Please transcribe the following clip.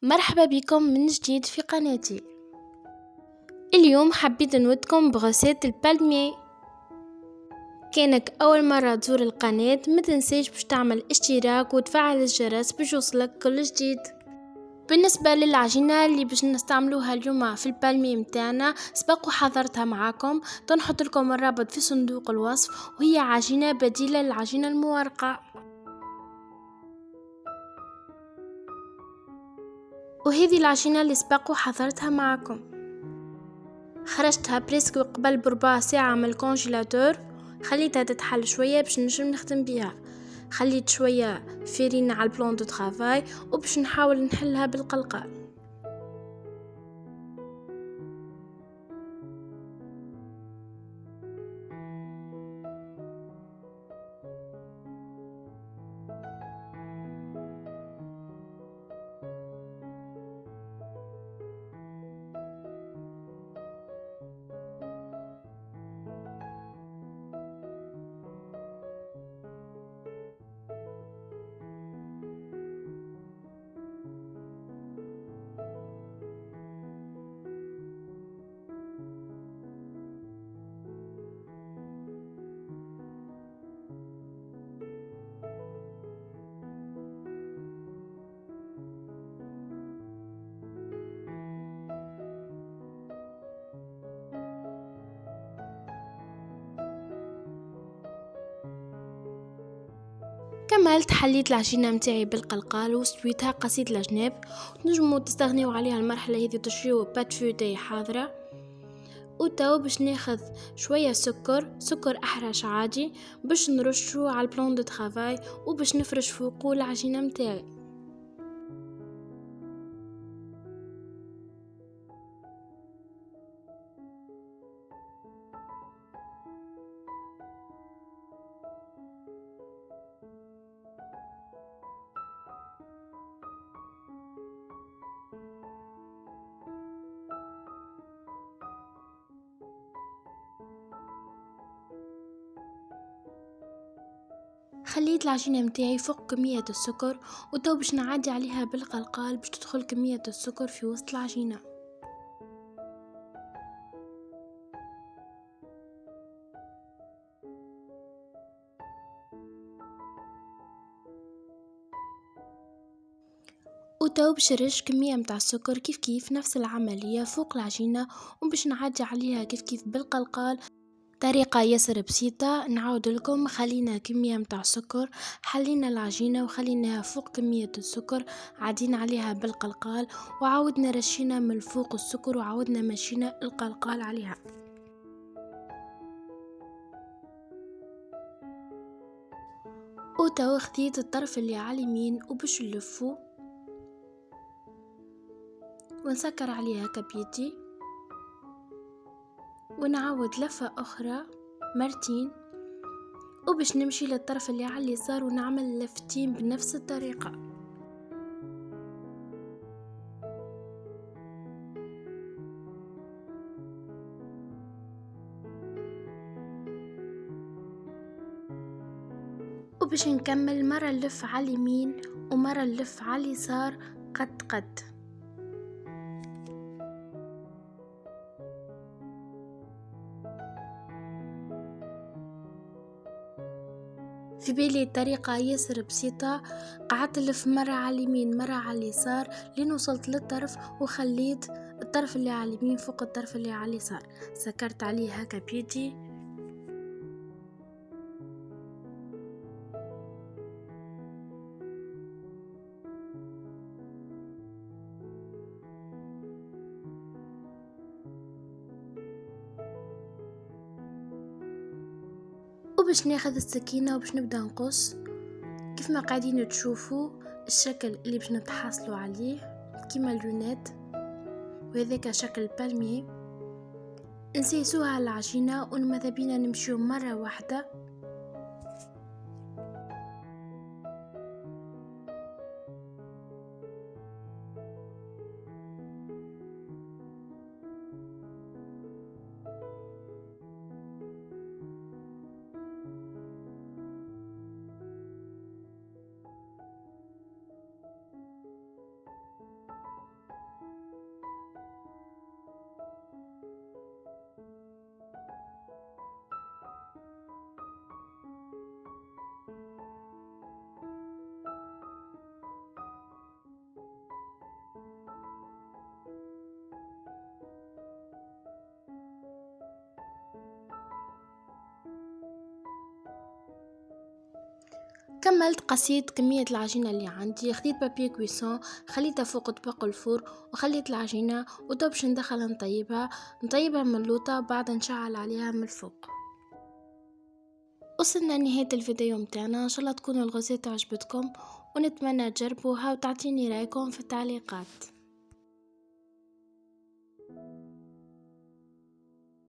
مرحبا بكم من جديد في قناتي. اليوم حبيت نودكم بغسالة البالمية. كانك أول مرة تزور القناة ما تنسيش باش تعمل اشتراك وتفعل الجرس باش يوصلك كل جديد. بالنسبة للعجينة اللي باش نستعملوها اليوم في البالمية متاعنا سبق وحضرتها معاكم، تنحط لكم الرابط في صندوق الوصف، وهي عجينة بديلة للعجينة المورقة. وهذه العجينة اللي سبق وحضرتها معاكم خرجتها بريسك قبل بربع ساعة من الكونجيلاتور، خليتها تتحل شوية باش نجم نخدم بيها. خليت شوية فيرينا على البلون دو طرافاي وباش نحاول نحلها بالقلقال. كملت حليت العجينة متاعي بالقلقال وسويتها قصيت الجناب، وتنجموا تستغنيو عليها المرحلة هذه تشريو بات فوتي حاضرة. وتو باش ناخذ شوية سكر احرش عادي باش نرشو على البلون دو طرافاي وباش نفرش فوقو العجينة متاعي. خليت العجينة متاعي فوق كمية السكر، وتو باش نعدي عليها بالقلقال باش تدخل كمية السكر في وسط العجينة. وتو باش نرش كمية متاع السكر كيف نفس العملية فوق العجينة، وباش نعدي عليها كيف بالقلقال. طريقة ياسر بسيطة. نعاود لكم، خلينا كمية متاع السكر، حلينا العجينة وخليناها فوق كمية السكر، عدينا عليها بالقلقال وعاودنا رشينا من فوق السكر وعاودنا مشينا القلقال عليها. وتو خديت الطرف اللي على اليمين وباش نلفو ونسكر عليها كبيتي، ونعاود لفة أخرى مرتين، وباش نمشي للطرف اللي على اليسار ونعمل لفتين بنفس الطريقة. وباش نكمل مرة نلف على اليمين ومرة نلف على اليسار قد. في بالي طريقة ياسر بسيطة، قعدت نلف مرة على اليمين مرة على اليسار لين وصلت للطرف، وخليت الطرف اللي على اليمين فوق الطرف اللي على اليسار، سكرت عليه هكا بيدي. وباش ناخذ السكينة وباش نبدأ نقص كيف ما قاعدين تشوفوا الشكل اللي باش نتحصلوا عليه كيما اللونات، وهذاك شكل بالمي. نسيسوها على العجينة وماذا بينا نمشيو مرة واحدة. كملت قسيت كمية العجينة اللي عندي، خديت بابي كويسون خليتها فوق طبق الفور وخليت العجينة ودوبش ندخل نطيبها من اللوطة بعد نشعل عليها من الفوق. وصلنا لنهاية الفيديو متاعنا، ان شاء الله تكون الغوصات عجبتكم ونتمنى تجربوها وتعطيني رايكم في التعليقات.